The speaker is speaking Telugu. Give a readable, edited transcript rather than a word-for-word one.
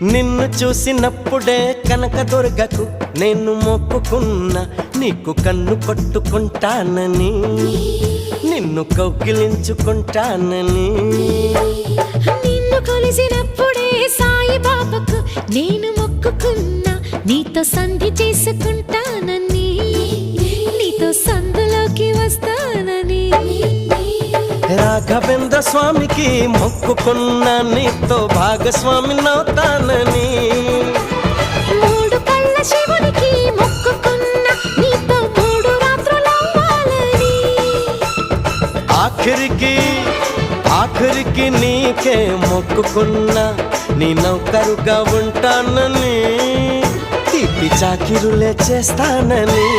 నిన్ను చూసినప్పుడే కనకదుర్గకు నేను మొక్కుకున్నా, నీకు కన్ను కొట్టుకుంటానని, నిన్ను కౌగిలించుకుంటానని. నిన్ను కొలిసినప్పుడే సాయిబాబాకు నేను మొక్కుకున్నా, నీతో సంధి చేసుకుంటానని, నీతో సందులోకి వస్తానని. రాఘవేంద్ర స్వామికి మొక్కుకున్నా, నీతో భాగస్వామి నవుతానని. మూడు కళ్ళ శివునికి మొక్కుకున్నా, నీతో 3 రాత్రులవ్వాలని. ఆఖరికి నీకే మొక్కుకున్నా, నీ నౌకరుగా ఉంటానని, తీపి చాకిరులే చేస్తానని.